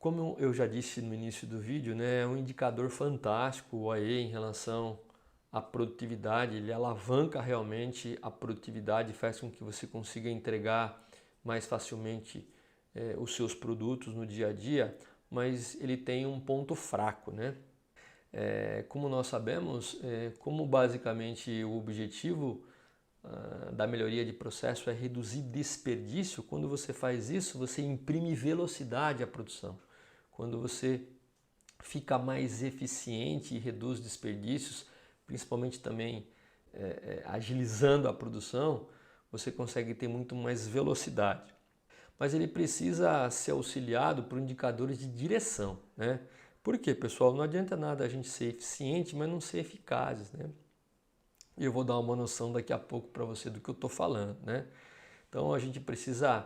Como eu já disse no início do vídeo, né, é um indicador fantástico o OAE em relação à produtividade. Ele alavanca realmente a produtividade, faz com que você consiga entregar mais facilmente os seus produtos no dia a dia, mas ele tem um ponto fraco, né? Como nós sabemos, como basicamente o objetivo da melhoria de processo é reduzir desperdício, quando você faz isso, você imprime velocidade à produção. Quando você fica mais eficiente e reduz desperdícios, principalmente também agilizando a produção, você consegue ter muito mais velocidade. Mas ele precisa ser auxiliado por indicadores de direção, né? Por quê, pessoal? Não adianta nada a gente ser eficiente, mas não ser eficazes, né? E eu vou dar uma noção daqui a pouco para você do que eu estou falando, né? Então a gente precisa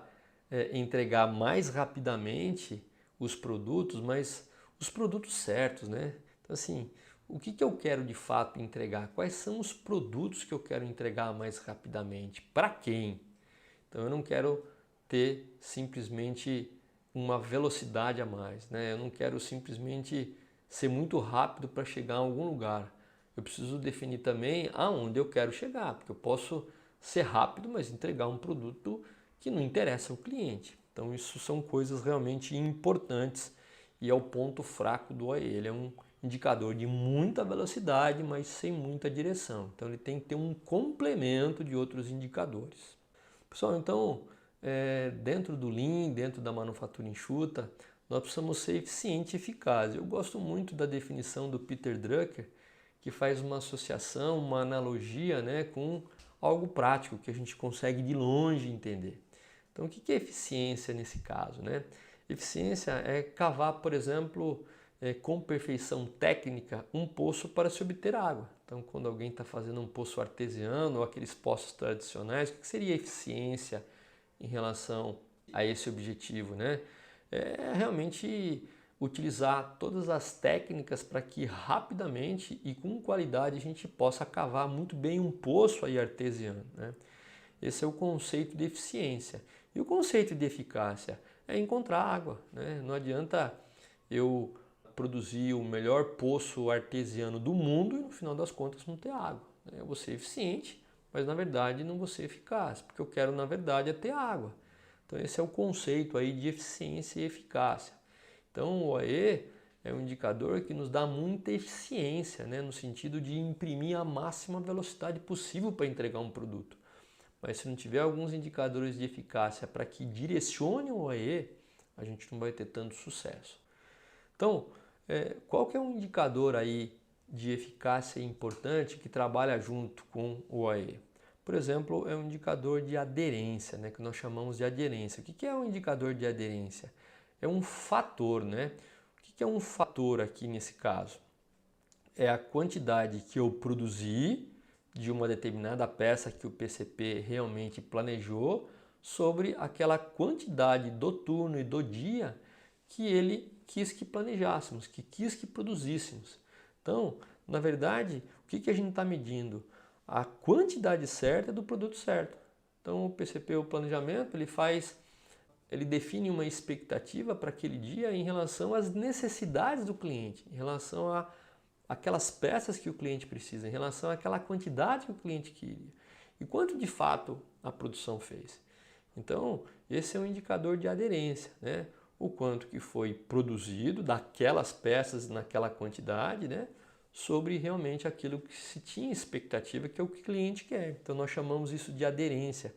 entregar mais rapidamente os produtos, mas os produtos certos, né? Então assim, o que eu quero de fato entregar? Quais são os produtos que eu quero entregar mais rapidamente? Para quem? Então eu não quero ter simplesmente uma velocidade a mais, né? Eu não quero simplesmente ser muito rápido para chegar a algum lugar. Eu preciso definir também aonde eu quero chegar, porque eu posso ser rápido, mas entregar um produto que não interessa ao cliente. Então isso são coisas realmente importantes e é o ponto fraco do OE. Ele é um indicador de muita velocidade, mas sem muita direção. Então ele tem que ter um complemento de outros indicadores. Pessoal, então, dentro do Lean, dentro da manufatura enxuta, nós precisamos ser eficiente e eficaz. Eu gosto muito da definição do Peter Drucker, que faz uma associação, uma analogia, né, com algo prático que a gente consegue de longe entender. Então, o que é eficiência nesse caso, né? Eficiência é cavar, por exemplo, com perfeição técnica, um poço para se obter água. Então, quando alguém está fazendo um poço artesiano ou aqueles poços tradicionais, o que seria eficiência em relação a esse objetivo, né? É realmente utilizar todas as técnicas para que rapidamente e com qualidade a gente possa cavar muito bem um poço aí artesiano, né? Esse é o conceito de eficiência. E o conceito de eficácia é encontrar água, né? Não adianta eu produzir o melhor poço artesiano do mundo e no final das contas não ter água. Eu vou ser eficiente, mas na verdade não vou ser eficaz, porque eu quero na verdade é ter água. Então esse é o conceito aí de eficiência e eficácia. Então o OE é um indicador que nos dá muita eficiência, né, no sentido de imprimir a máxima velocidade possível para entregar um produto. Mas se não tiver alguns indicadores de eficácia para que direcione o OE, a gente não vai ter tanto sucesso. Então, qual que é um indicador aí de eficácia importante que trabalha junto com o OE? Por exemplo, é um indicador de aderência, né, que nós chamamos de aderência. O que é um indicador de aderência? É um fator, né? O que é um fator aqui nesse caso? É a quantidade que eu produzi de uma determinada peça que o PCP realmente planejou sobre aquela quantidade do turno e do dia que ele quis que planejássemos, que quis que produzíssemos. Então, na verdade, o que a gente está medindo? A quantidade certa do produto certo. Então, o PCP, o planejamento, ele define uma expectativa para aquele dia em relação às necessidades do cliente, em relação a aquelas peças que o cliente precisa, em relação àquela quantidade que o cliente queria e quanto de fato a produção fez. Então, esse é um indicador de aderência, né? O quanto que foi produzido daquelas peças naquela quantidade, né? Sobre realmente aquilo que se tinha expectativa, que é o que o cliente quer. Então, nós chamamos isso de aderência.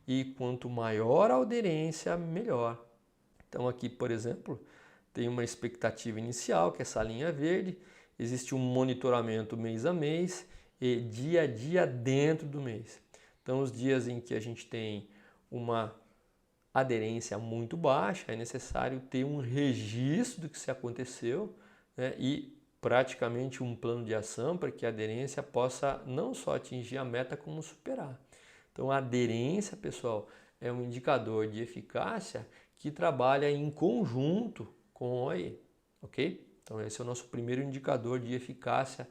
E quanto maior a aderência, melhor. Então, aqui, por exemplo, tem uma expectativa inicial, que é essa linha verde, existe um monitoramento mês a mês e dia a dia dentro do mês. Então, os dias em que a gente tem uma aderência muito baixa, é necessário ter um registro do que se aconteceu, né, e praticamente um plano de ação para que a aderência possa não só atingir a meta, como superar. Então, a aderência, pessoal, é um indicador de eficácia que trabalha em conjunto com o OE, ok? Então, esse é o nosso primeiro indicador de eficácia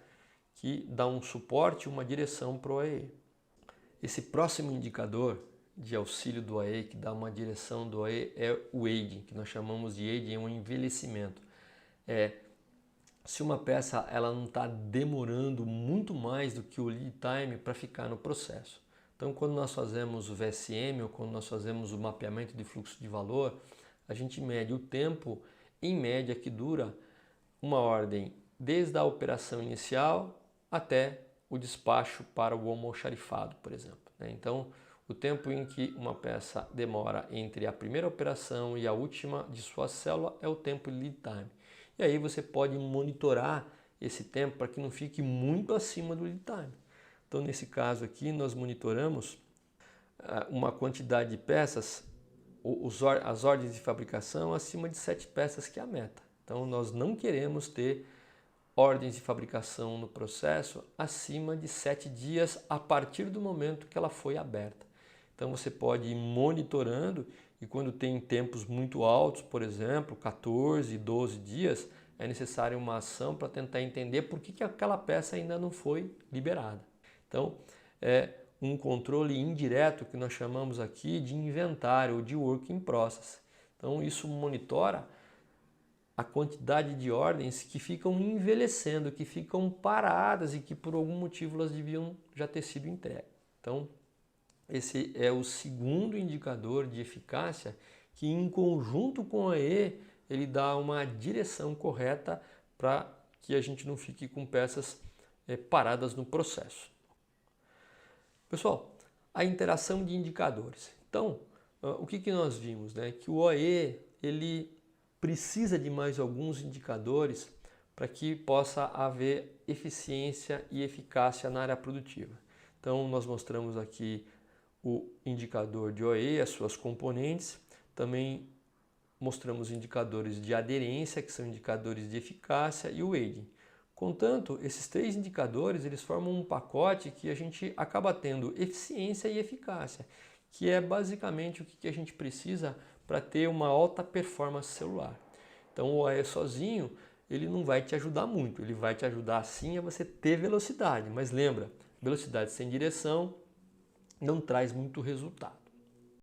que dá um suporte e uma direção para o OE. Esse próximo indicador de auxílio do OAE, que dá uma direção do OAE, é o aging, que nós chamamos de aging, é um envelhecimento. Se uma peça ela não está demorando muito mais do que o lead time para ficar no processo. Então, quando nós fazemos o VSM ou quando nós fazemos o mapeamento de fluxo de valor, a gente mede o tempo, em média, que dura uma ordem desde a operação inicial até o despacho para o almoxarifado, por exemplo. Então, o tempo em que uma peça demora entre a primeira operação e a última de sua célula é o tempo de lead time. E aí você pode monitorar esse tempo para que não fique muito acima do lead time. Então, nesse caso aqui, nós monitoramos uma quantidade de peças, as ordens de fabricação acima de 7 peças, que é a meta. Então, nós não queremos ter ordens de fabricação no processo acima de 7 dias a partir do momento que ela foi aberta. Então você pode ir monitorando e quando tem tempos muito altos, por exemplo, 14, 12 dias, é necessário uma ação para tentar entender por que aquela peça ainda não foi liberada. Então é um controle indireto que nós chamamos aqui de inventário ou de work in process. Então isso monitora a quantidade de ordens que ficam envelhecendo, que ficam paradas e que por algum motivo elas deviam já ter sido entregues. Então, esse é o segundo indicador de eficácia que, em conjunto com a E, ele dá uma direção correta para que a gente não fique com peças paradas no processo. Pessoal, a interação de indicadores. Então, o que nós vimos? Que o OE, ele precisa de mais alguns indicadores para que possa haver eficiência e eficácia na área produtiva. Então, nós mostramos aqui o indicador de OE, as suas componentes, também mostramos indicadores de aderência, que são indicadores de eficácia, e o aging. Contanto, esses 3 indicadores, eles formam um pacote que a gente acaba tendo eficiência e eficácia, que é basicamente o que a gente precisa para ter uma alta performance celular. Então o OE sozinho, ele não vai te ajudar muito, ele vai te ajudar sim a você ter velocidade, mas lembra, velocidade sem direção não traz muito resultado.